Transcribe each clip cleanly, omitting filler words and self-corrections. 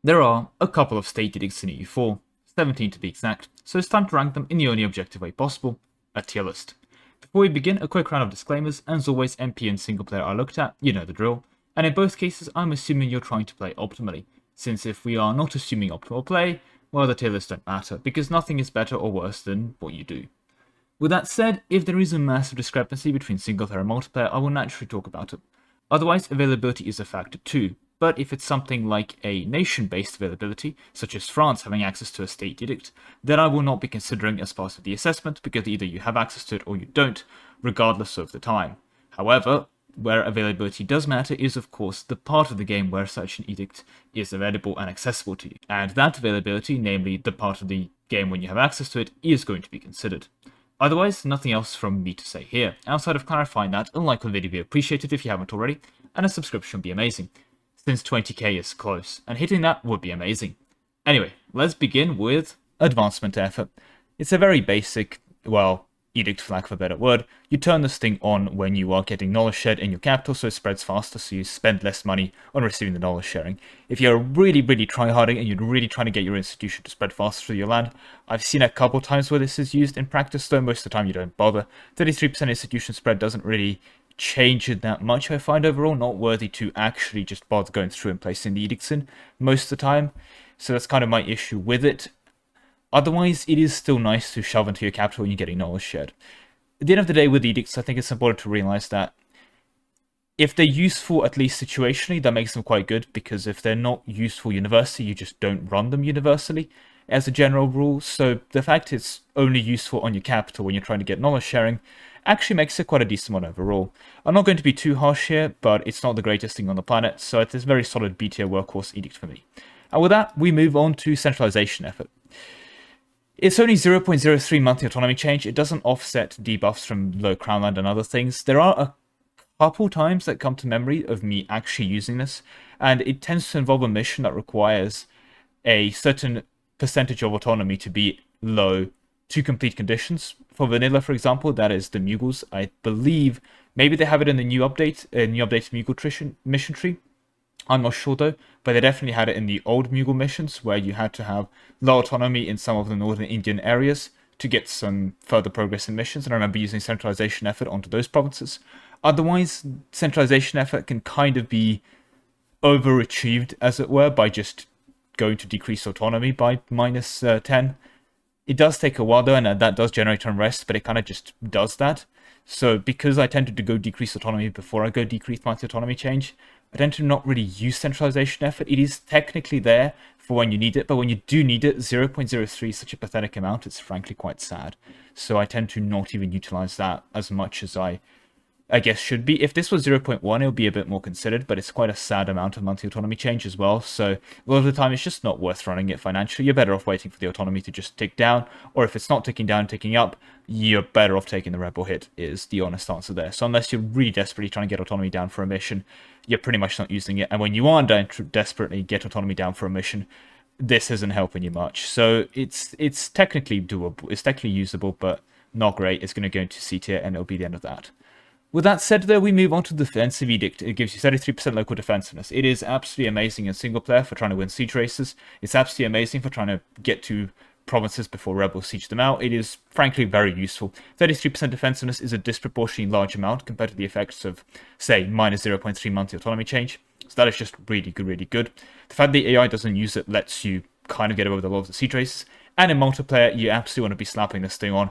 There are a couple of state edicts in EU4, 17 to be exact, so it's time to rank them in the only objective way possible, a tier list. Before we begin, a quick round of disclaimers. As always, MP and single player are looked at, you know the drill, and in both cases I'm assuming you're trying to play optimally, since if we are not assuming optimal play, well, the tier lists don't matter, because nothing is better or worse than what you do. With that said, if there is a massive discrepancy between single player and multiplayer, I will naturally talk about it. Otherwise, availability is a factor too, but if it's something like a nation-based availability, such as France having access to a state edict, then I will not be considering as part of the assessment because either you have access to it or you don't, regardless of the time. However, where availability does matter is of course the part of the game where such an edict is available and accessible to you, and that availability, namely the part of the game when you have access to it, is going to be considered. Otherwise, nothing else from me to say here, outside of clarifying that a like on the video would be appreciated if you haven't already, and a subscription would be amazing, since 20k is close, and hitting that would be amazing. Anyway, let's begin with advancement effort. It's a very basic, well, edict for lack of a better word. You turn this thing on when you are getting knowledge shared in your capital, so it spreads faster, so you spend less money on receiving the knowledge sharing. If you're really tryharding and you're really trying to get your institution to spread faster through your land, I've seen a couple times where this is used in practice, though most of the time you don't bother. 33% institution spread doesn't really change it that much, I find overall, not worthy to actually just bother going through and placing the edicts in most of the time, so that's kind of my issue with it. Otherwise, it is still nice to shove into your capital and you're getting knowledge shared. At the end of the day, with edicts, I think it's important to realize that if they're useful, at least situationally, that makes them quite good, because if they're not useful universally, you just don't run them universally, as a general rule. So the fact it's only useful on your capital when you're trying to get knowledge sharing actually makes it quite a decent one overall. I'm not going to be too harsh here, but it's not the greatest thing on the planet, so it's a very solid B tier workhorse edict for me. And with that, we move on to centralization effort. It's only 0.03 monthly autonomy change. It doesn't offset debuffs from low crown land and other things. There are a couple times that come to memory of me actually using this, and it tends to involve a mission that requires a certain percentage of autonomy to be low to complete conditions. For vanilla, for example, that is the Mugles. I believe maybe they have it in the new updated Mugle mission tree. I'm not sure though, but they definitely had it in the old Mughal missions where you had to have low autonomy in some of the northern Indian areas to get some further progress in missions, and I remember using centralization effort onto those provinces. Otherwise, centralization effort can kind of be overachieved, as it were, by just going to decrease autonomy by minus 10. It does take a while though, and that does generate unrest, but it kind of just does that. So because I tended to go decrease autonomy before I go decrease monthly autonomy change, I tend to not really use centralization effort. It is technically there for when you need it, but when you do need it, 0.03 is such a pathetic amount, it's frankly quite sad. So I tend to not even utilize that as much as I guess should be. If this was 0.1, it would be a bit more considered, but it's quite a sad amount of monthly autonomy change as well, so a lot of the time it's just not worth running it financially. You're better off waiting for the autonomy to just tick down, or if it's not ticking down, ticking up, you're better off taking the rebel hit, is the honest answer there. So unless you're really desperately trying to get autonomy down for a mission, you're pretty much not using it, and when you are desperately get autonomy down for a mission, this isn't helping you much. So it's technically doable, it's technically usable, but not great. It's going to go into C tier, and it'll be the end of that. With that said, though, we move on to the Defensive Edict. It gives you 33% local defensiveness. It is absolutely amazing in single player for trying to win siege races. It's absolutely amazing for trying to get to provinces before rebels siege them out. It is, frankly, very useful. 33% defensiveness is a disproportionately large amount compared to the effects of, say, minus 0.3 monthly autonomy change. So that is just really good, really good. The fact the AI doesn't use it lets you kind of get away with a lot of the siege races. And in multiplayer, you absolutely want to be slapping this thing on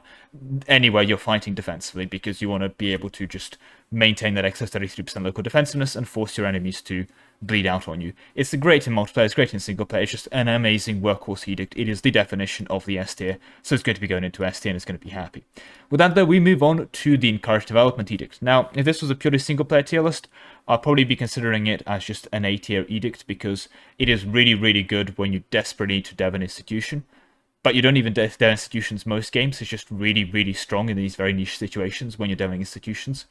anywhere you're fighting defensively, because you want to be able to just maintain that excess 33% local defensiveness and force your enemies to bleed out on you. It's great in multiplayer, it's great in single player, it's just an amazing workhorse edict. It is the definition of the S tier, so it's going to be going into S tier and it's going to be happy. With that though, we move on to the Encourage Development Edict. Now, if this was a purely single player tier list, I'll probably be considering it as just an A tier edict, because it is really good when you desperately need to dev an institution. But you don't even dev institutions most games. It's just really strong in these very niche situations when you're deving institutions.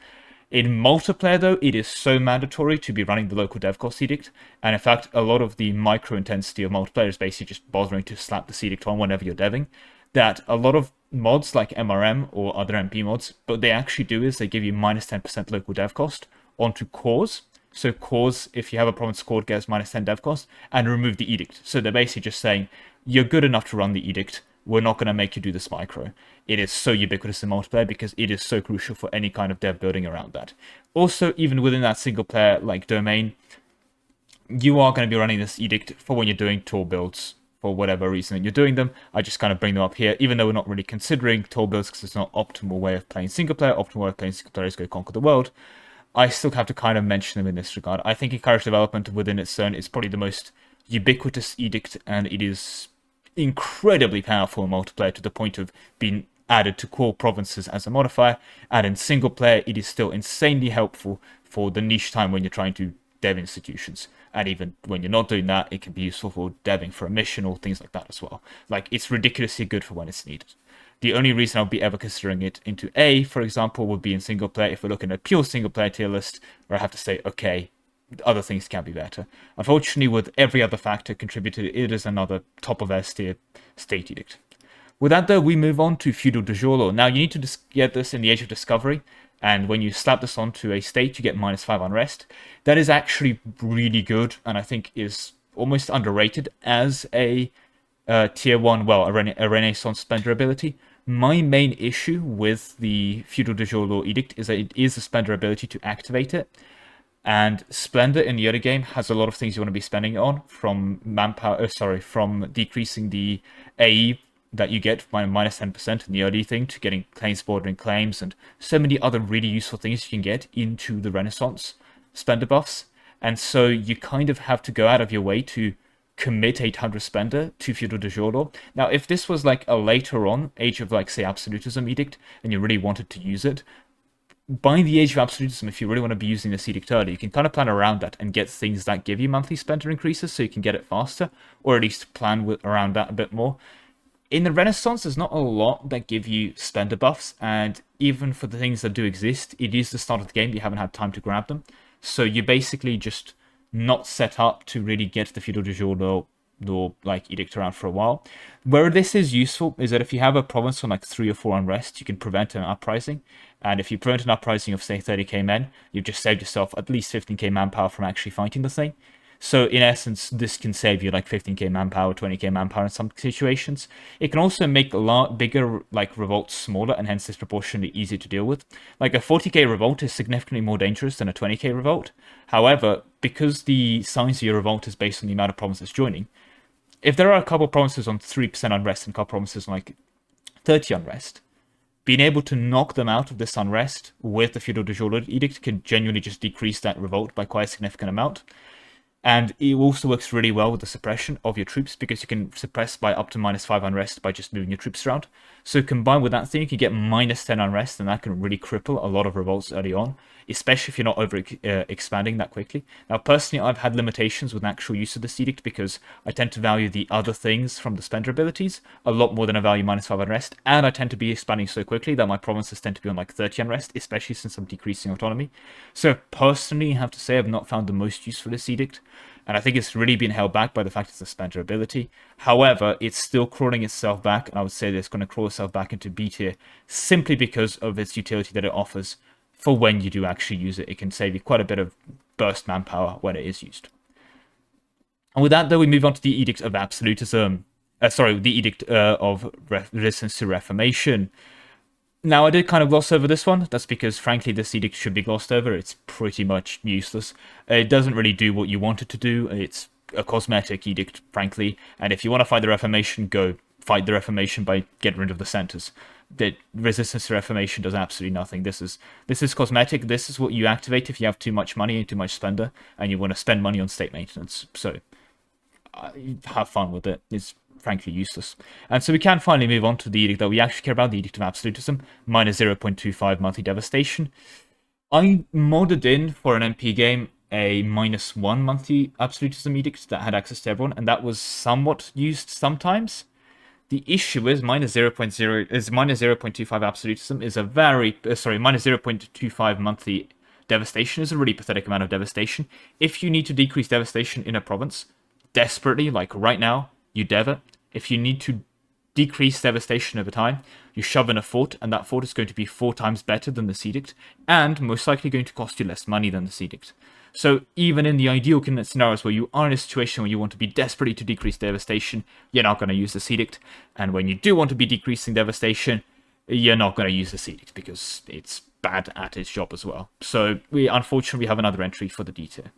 In multiplayer, though, it is so mandatory to be running the local dev cost edict, and in fact, a lot of the micro-intensity of multiplayer is basically just bothering to slap the edict on whenever you're deving, that a lot of mods like MRM or other MP mods, what they actually do is they give you minus 10% local dev cost onto cores, So cause, if you have a province called, gets minus 10 dev cost, and remove the edict. So they're basically just saying, you're good enough to run the edict, we're not going to make you do this micro. It is so ubiquitous in multiplayer because it is so crucial for any kind of dev building around that. Also, even within that single player like domain, you are going to be running this edict for when you're doing tool builds for whatever reason you're doing them. I just kind of bring them up here, even though we're not really considering tool builds because it's not optimal way of playing single player. Optimal way of playing single player is go conquer the world. I still have to kind of mention them in this regard. I think encourage development within its own is probably the most ubiquitous edict, and it is incredibly powerful in multiplayer to the point of being added to core provinces as a modifier. And in single player, it is still insanely helpful for the niche time when you're trying to dev institutions. And even when you're not doing that, it can be useful for deving for a mission or things like that as well. Like, it's ridiculously good for when it's needed. The only reason I'll be ever considering it into A, for example, would be in single player. If we're looking at a pure single player tier list, where I have to say, okay, other things can be better. Unfortunately, with every other factor contributed, it is another top of S tier State Edict. With that, though, we move on to Feudal de jure law. Now, you need to get this in the Age of Discovery, and when you slap this onto a state, you get -5 unrest. That is actually really good, and I think is almost underrated as a tier 1, well, a Renaissance Splendor ability. My main issue with the Feudal de jure law edict is that it is a Splendor ability to activate it. And Splendor in the early game has a lot of things you want to be spending it on, from manpower, from decreasing the AE that you get by -10% in the early thing to getting claims bordering claims and so many other really useful things you can get into the Renaissance Splendor buffs. And so you kind of have to go out of your way to commit 800 Splendor to Feudal de jure law. Now, if this was like a later on Age of, like, say, Absolutism edict, and you really wanted to use it, by the Age of Absolutism, if you really want to be using this edict early, you can kind of plan around that and get things that give you monthly Splendor increases so you can get it faster, or at least plan around that a bit more. In the Renaissance, there's not a lot that give you Splendor buffs, and even for the things that do exist, it is the start of the game, you haven't had time to grab them. So you're basically just not set up to really get the Feudal de jure law like edict around for a while. Where this is useful is that if you have a province on like 3 or 4 unrest, you can prevent an uprising. And if you prevent an uprising of, say, 30k men, you've just saved yourself at least 15k manpower from actually fighting the thing. So in essence, this can save you like 15k manpower, 20k manpower in some situations. It can also make bigger like revolts smaller and hence disproportionately easier to deal with. Like a 40k revolt is significantly more dangerous than a 20k revolt. However, because the size of your revolt is based on the amount of provinces joining, if there are a couple of provinces on 3% unrest and a couple of provinces on like 30 unrest, being able to knock them out of this unrest with the Feudal de jure edict can genuinely just decrease that revolt by quite a significant amount. And it also works really well with the suppression of your troops because you can suppress by up to -5 unrest by just moving your troops around. So combined with that thing, you can get -10 unrest, and that can really cripple a lot of revolts early on, especially if you're not expanding that quickly. Now, personally, I've had limitations with actual use of this edict because I tend to value the other things from the Splendor abilities a lot more than I value -5 unrest, and I tend to be expanding so quickly that my provinces tend to be on like 30 unrest, especially since I'm decreasing autonomy. So personally, I have to say I've not found the most use for this edict. And I think it's really been held back by the fact it's a Splendor ability. However, it's still crawling itself back, and I would say that it's going to crawl itself back into B tier simply because of its utility that it offers for when you do actually use it. It can save you quite a bit of burst manpower when it is used. And with that, though, we move on to the Edict of Absolutism. The Edict of Resistance to Reformation. Now, I did kind of gloss over this one. That's because, frankly, this edict should be glossed over. It's pretty much useless. It doesn't really do what you want it to do. It's a cosmetic edict, frankly. And if you want to fight the Reformation, go fight the Reformation by getting rid of the centers. The resistance to Reformation does absolutely nothing. This is cosmetic. This is what you activate if you have too much money and too much Splendor, and you want to spend money on state maintenance. So, have fun with it. It's frankly useless. And so we can finally move on to the edict that we actually care about, the Edict of Absolutism, -0.25 monthly devastation. I modded in for an MP game a -1 monthly Absolutism edict that had access to everyone, and that was somewhat used sometimes. The issue is -0.25 Absolutism is a -0.25 monthly devastation is a really pathetic amount of devastation. If you need to decrease devastation in a province desperately, like right now, you dev it. If you need to decrease devastation over time, you shove in a fort, and that fort is going to be 4 times better than the edict, and most likely going to cost you less money than the edict. So even in the ideal scenarios where you are in a situation where you want to be desperately to decrease devastation, you're not going to use this edict. And when you do want to be decreasing devastation, you're not going to use this edict because it's bad at its job as well. So we unfortunately have another entry for the D tier.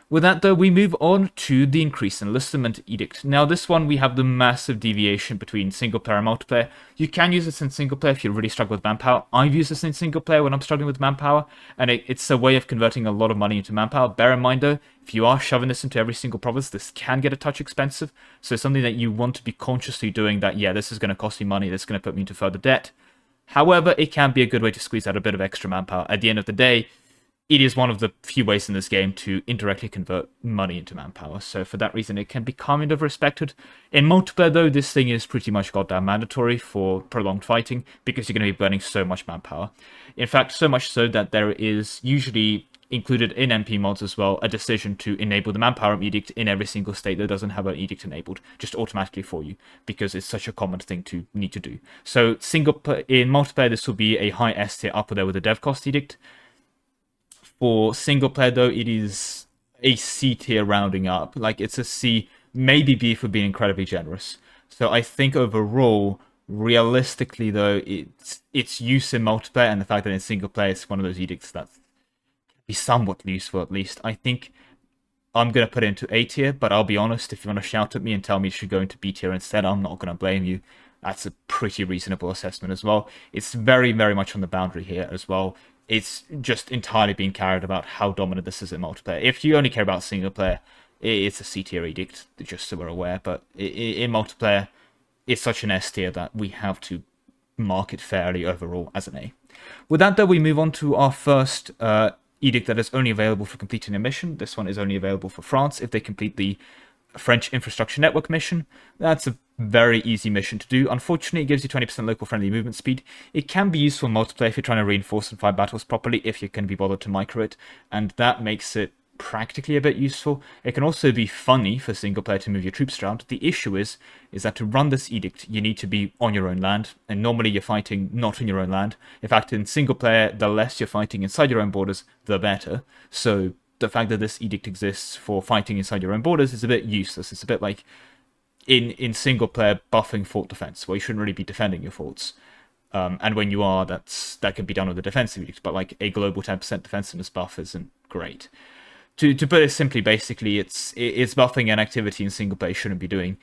With that, though, we move on to the Increase Enlistment Edict. Now, this one, we have the massive deviation between single-player and multiplayer. You can use this in single-player if you really struggle with manpower. I've used this in single-player when I'm struggling with manpower, and it's a way of converting a lot of money into manpower. Bear in mind, though, if you are shoving this into every single province, this can get a touch expensive. So it's something that you want to be consciously doing that, yeah, this is going to cost me money, this is going to put me into further debt. However, it can be a good way to squeeze out a bit of extra manpower. At the end of the day, it is one of the few ways in this game to indirectly convert money into manpower, so for that reason it can be kind of respected. In multiplayer, though, this thing is pretty much goddamn mandatory for prolonged fighting, because you're going to be burning so much manpower. In fact, so much so that there is usually included in MP mods as well a decision to enable the manpower edict in every single state that doesn't have an edict enabled, just automatically for you, because it's such a common thing to need to do. So in multiplayer, this will be a high S tier up there with the dev cost edict. For single player, though, it is a C tier rounding up. Like, it's a C, maybe B for being incredibly generous. So I think overall, realistically, though, its use in multiplayer and the fact that in single player it's one of those edicts that can be somewhat useful at least. I think I'm going to put it into A tier, but I'll be honest, if you want to shout at me and tell me it should go into B tier instead, I'm not going to blame you. That's a pretty reasonable assessment as well. It's very, very much on the boundary here as well. It's just entirely being carried about how dominant this is in multiplayer. If you only care about single player, it's a C tier edict, just so we're aware. But in multiplayer, it's such an S tier that we have to mark it fairly overall as an A. With that, though, we move on to our first edict that is only available for completing a mission. This one is only available for France if they complete the French Infrastructure Network mission. That's a very easy mission to do. Unfortunately, it gives you 20% local friendly movement speed. It can be useful in multiplayer if you're trying to reinforce and fight battles properly, if you can be bothered to micro it, and that makes it practically a bit useful. It can also be funny for single player to move your troops around. The issue is that to run this edict, you need to be on your own land, and normally you're fighting not on your own land. In fact, in single player, the less you're fighting inside your own borders, the better. So the fact that this edict exists for fighting inside your own borders is a bit useless. It's a bit like in single player buffing fort defense, where you shouldn't really be defending your forts. And when you are, that can be done with a defensive edict, but like a global 10% defensiveness buff isn't great. To put it simply, basically, it's buffing an activity in single player you shouldn't be doing,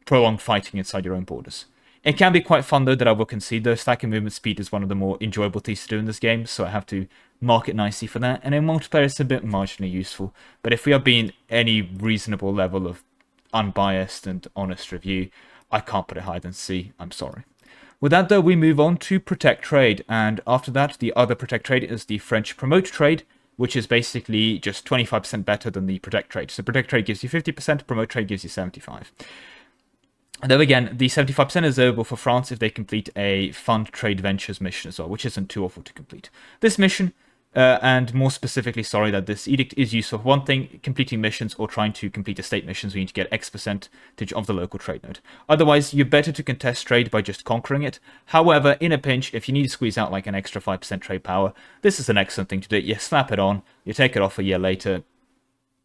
prolonged fighting inside your own borders. It can be quite fun, though, that I will concede, though. Stacking movement speed is one of the more enjoyable things to do in this game, so I have to mark it nicely for that. And in multiplayer, it's a bit marginally useful. But if we are being any reasonable level of unbiased and honest review, I can't put it higher than C. I'm sorry. With that, though, we move on to Protect Trade. And after that, the other Protect Trade is the French Promote Trade, which is basically just 25% better than the Protect Trade. So Protect Trade gives you 50%, Promote Trade gives you 75%. And then again, the 75% is available for France if they complete a Fund Trade Ventures mission as well, which isn't too awful to complete. This mission, and more specifically, sorry, that this edict is useful for one thing, completing missions or trying to complete estate missions, we need to get X percentage of the local trade node. Otherwise, you're better to contest trade by just conquering it. However, in a pinch, if you need to squeeze out like an extra 5% trade power, this is an excellent thing to do. You slap it on, you take it off a year later.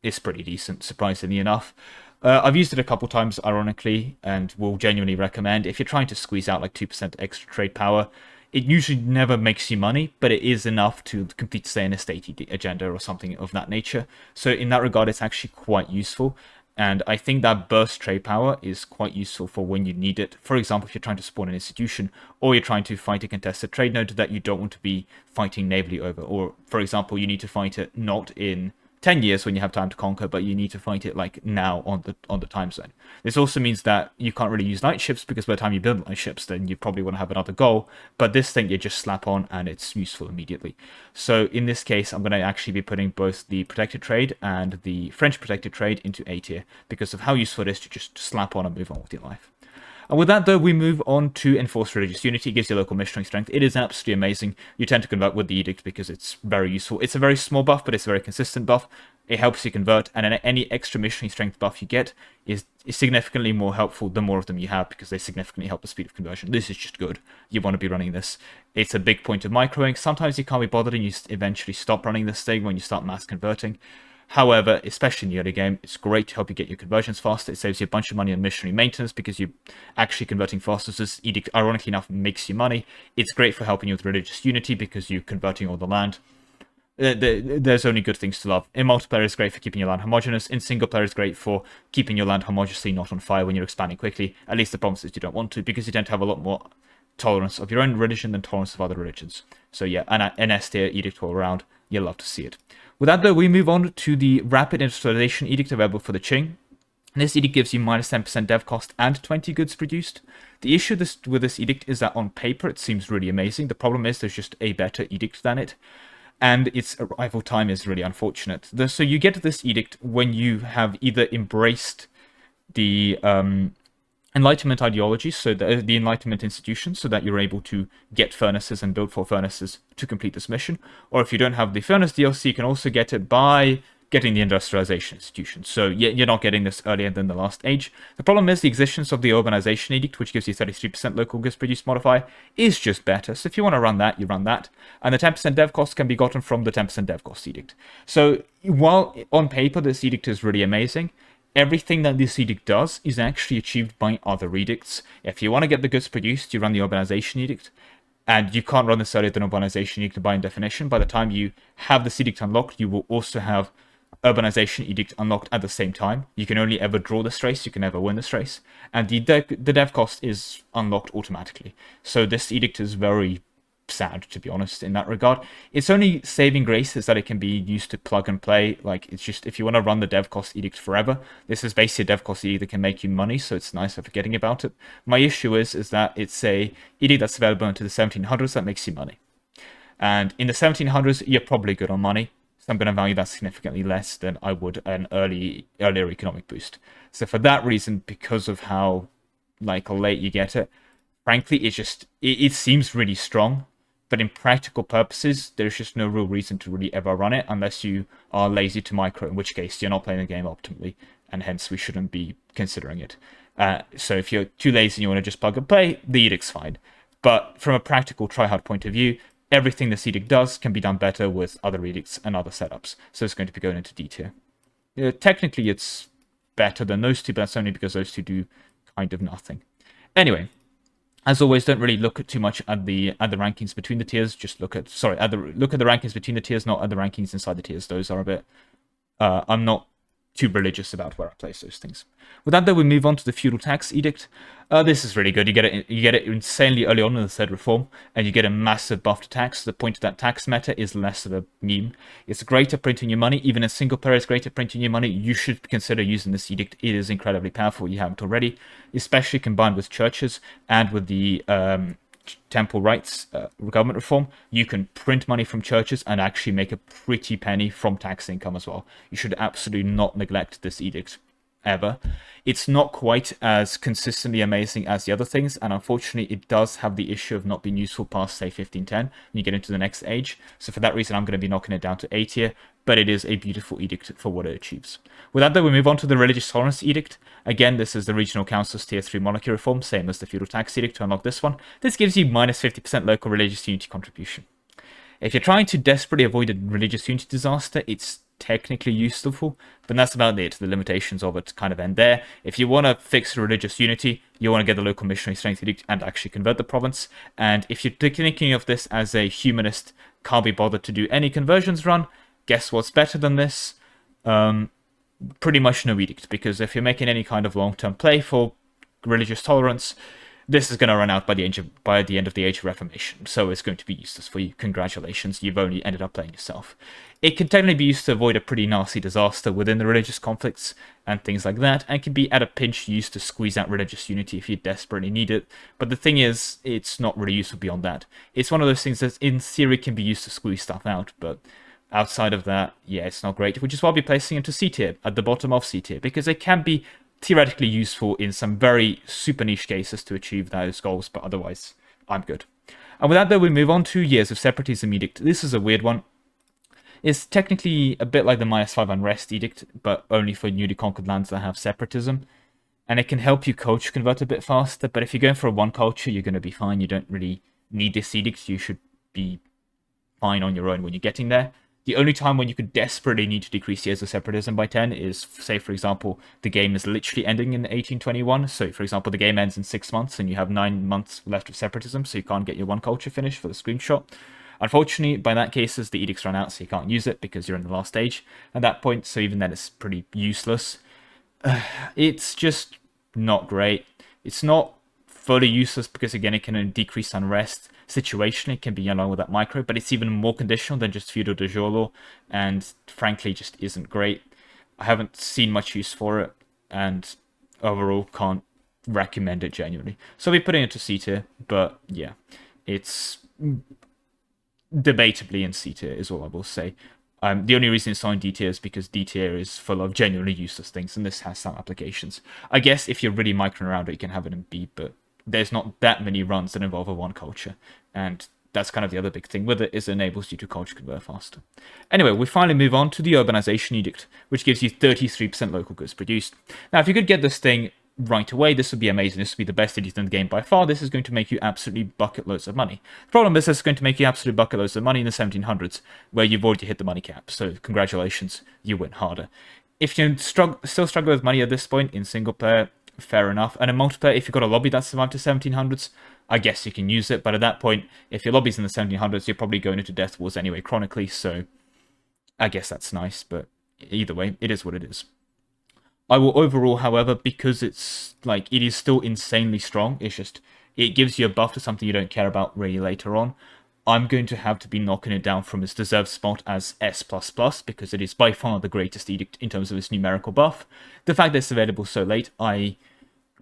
It's pretty decent, surprisingly enough. I've used it a couple times, ironically, and will genuinely recommend. If you're trying to squeeze out like 2% extra trade power, it usually never makes you money, but it is enough to complete, say, an estate agenda or something of that nature. So in that regard, it's actually quite useful. And I think that burst trade power is quite useful for when you need it. For example, if you're trying to spawn an institution, or you're trying to fight a contested trade node that you don't want to be fighting navally over. Or, for example, you need to fight it not in 10 years when you have time to conquer, but you need to fight it like now on the time zone. This also means that you can't really use night ships, because by the time you build night ships, then you probably want to have another goal. But this thing you just slap on and it's useful immediately. So in this case, I'm going to actually be putting both the protected trade and the French protected trade into A tier because of how useful it is to just slap on and move on with your life. And with that, though, we move on to Enforce Religious Unity. It gives you local missionary strength. It is absolutely amazing. You tend to convert with the Edict because it's very useful. It's a very small buff, but it's a very consistent buff. It helps you convert, and any extra missionary strength buff you get is significantly more helpful the more of them you have, because they significantly help the speed of conversion. This is just good. You want to be running this. It's a big point of microing. Sometimes you can't be bothered and you eventually stop running this thing when you start mass converting. However, especially in the early game, it's great to help you get your conversions faster. It saves you a bunch of money on missionary maintenance because you're actually converting faster. So this edict, ironically enough, makes you money. It's great for helping you with religious unity because you're converting all the land. There's only good things to love. In multiplayer, it's great for keeping your land homogeneous. In single player, it's great for keeping your land homogeneously, not on fire when you're expanding quickly. At least the problem is you don't want to, because you tend to have a lot more tolerance of your own religion than tolerance of other religions. So yeah, an S tier edict all around. You'll love to see it. With that, though, we move on to the Rapid Industrialization Edict available for the Qing. This edict gives you minus 10% dev cost and 20 goods produced. The issue with this edict is that on paper it seems really amazing. The problem is there's just a better edict than it, and its arrival time is really unfortunate. So you get this edict when you have either embraced the Enlightenment ideology, so the Enlightenment institutions, so that you're able to get furnaces and build 4 furnaces to complete this mission. Or if you don't have the furnace DLC, you can also get it by getting the industrialization institution. So you're not getting this earlier than the last age. The problem is the existence of the Urbanization Edict, which gives you 33% local goods produced modifier, is just better. So if you want to run that, you run that. And the 10% dev cost can be gotten from the 10% dev cost edict. So while on paper this edict is really amazing, everything that this edict does is actually achieved by other edicts. If you want to get the goods produced, you run the Urbanization Edict. And you can't run this earlier than Urbanization Edict by definition. By the time you have this edict unlocked, you will also have Urbanization Edict unlocked at the same time. You can only ever draw this race, you can never win this race. And the dev cost is unlocked automatically. So this edict is very sad, to be honest, in that regard. Its only saving grace is that it can be used to plug and play. Like, it's just, if you want to run the dev cost edict forever, this is basically a dev cost edict that can make you money, so it's nice for forgetting about it. My issue is that it's a edict that's available into the 1700s that makes you money. And in the 1700s, you're probably good on money, so I'm going to value that significantly less than I would an earlier economic boost. So for that reason, because of how late you get it, frankly, it seems really strong. But in practical purposes, there's just no real reason to really ever run it unless you are lazy to micro, in which case you're not playing the game optimally, and hence we shouldn't be considering it. So if you're too lazy and you want to just plug and play, the edict's fine. But from a practical try-hard point of view, everything this edict does can be done better with other edicts and other setups. So it's going to be going into D tier. Technically, it's better than those two, but that's only because those two do kind of nothing. Anyway. As always, don't really look too much at the rankings between the tiers. Just look at the rankings between the tiers, not at the rankings inside the tiers. Those are a bit. I'm not too religious about where I place those things. With that, though, we move on to the Feudal Tax Edict. This is really good. You get it insanely early on in the third reform, and you get a massive buff to tax. The point of that tax meta is less of a meme. It's great at printing your money. Even in single player, it's great at printing your money. You should consider using this edict. It is incredibly powerful. You haven't already, especially combined with churches and with the temple rights government reform. You can print money from churches and actually make a pretty penny from tax income as well. You should absolutely not neglect this edict ever. It's not quite as consistently amazing as the other things, and unfortunately it does have the issue of not being useful past, say, 1510 when you get into the next age. So for that reason, I'm going to be knocking it down to A tier, but it is a beautiful edict for what it achieves. With that, though, we move on to the Religious Tolerance Edict. Again, this is the Regional Council's Tier 3 Monarchy Reform, same as the Feudal Tax Edict to unlock this one. This gives you minus 50% local religious unity contribution. If you're trying to desperately avoid a religious unity disaster, it's technically useful, but that's about it. The limitations of it kind of end there. If you want to fix religious unity, you want to get the local missionary strength edict and actually convert the province. And if you're thinking of this as a humanist, can't be bothered to do any conversions run, guess what's better than this? Pretty much no edict, because if you're making any kind of long-term play for religious tolerance, this is going to run out by the end of the Age of Reformation, so it's going to be useless for you. Congratulations, you've only ended up playing yourself. It can technically be used to avoid a pretty nasty disaster within the religious conflicts and things like that, and can be at a pinch used to squeeze out religious unity if you desperately need it. But the thing is, it's not really useful beyond that. It's one of those things that in theory can be used to squeeze stuff out, but outside of that, yeah, it's not great, which is why I'll be placing into C tier, at the bottom of C tier, because it can be theoretically useful in some very super niche cases to achieve those goals, but otherwise, I'm good. And with that, though, we move on to Years of Separatism Edict. This is a weird one. It's technically a bit like the -5 Unrest Edict, but only for newly conquered lands that have separatism. And it can help you culture convert a bit faster, but if you're going for a one culture, you're going to be fine. You don't really need this edict. You should be fine on your own when you're getting there. The only time when you could desperately need to decrease Years of Separatism by 10 is, say, for example, the game is literally ending in 1821. So, for example, the game ends in 6 months and you have 9 months left of separatism, so you can't get your one culture finished for the screenshot. Unfortunately, by that cases, the edicts run out, so you can't use it because you're in the last stage at that point, so even then it's pretty useless. It's just not great. It's not fully useless because, again, it can decrease unrest. Situationally, it can be along with that micro, but it's even more conditional than just feudal de jure law, and frankly just isn't great. I haven't seen much use for it, and overall can't recommend it genuinely. So I'll be putting it to C tier, but yeah, it's debatably in C tier is all I will say. The only reason it's on D tier is because D tier is full of genuinely useless things, and this has some applications. I guess if you're really microing around it, you can have it in B, but there's not that many runs that involve a one culture, and that's kind of the other big thing with it, is it enables you to culture convert faster. Anyway, we finally move on to the Urbanization Edict, which gives you 33% local goods produced. Now, if you could get this thing right away, this would be amazing. This would be the best edict in the game by far. This is going to make you absolutely bucket loads of money. The problem is this is going to make you absolute bucket loads of money in the 1700s, where you've already hit the money cap, so congratulations, you went harder. If you still struggle with money at this point in single player, fair enough. And in multiplayer, if you've got a lobby that survived to 1700s, I guess you can use it. But at that point, if your lobby's in the 1700s, you're probably going into Death Wars anyway, chronically. So I guess that's nice. But either way, it is what it is. I will overall, however, because it's like, it is still insanely strong. It's just, it gives you a buff to something you don't care about really later on. I'm going to have to be knocking it down from its deserved spot as S++, because it is by far the greatest edict in terms of its numerical buff. The fact that it's available so late, I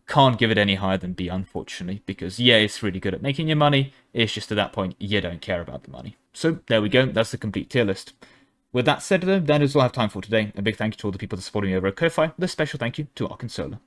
can't give it any higher than B, unfortunately, because yeah, it's really good at making your money, it's just at that point, you don't care about the money. So there we go, that's the complete tier list. With that said, though, that is all I have time for today. A big thank you to all the people that supported me over at Ko-Fi, with a special thank you to Ark and Solar.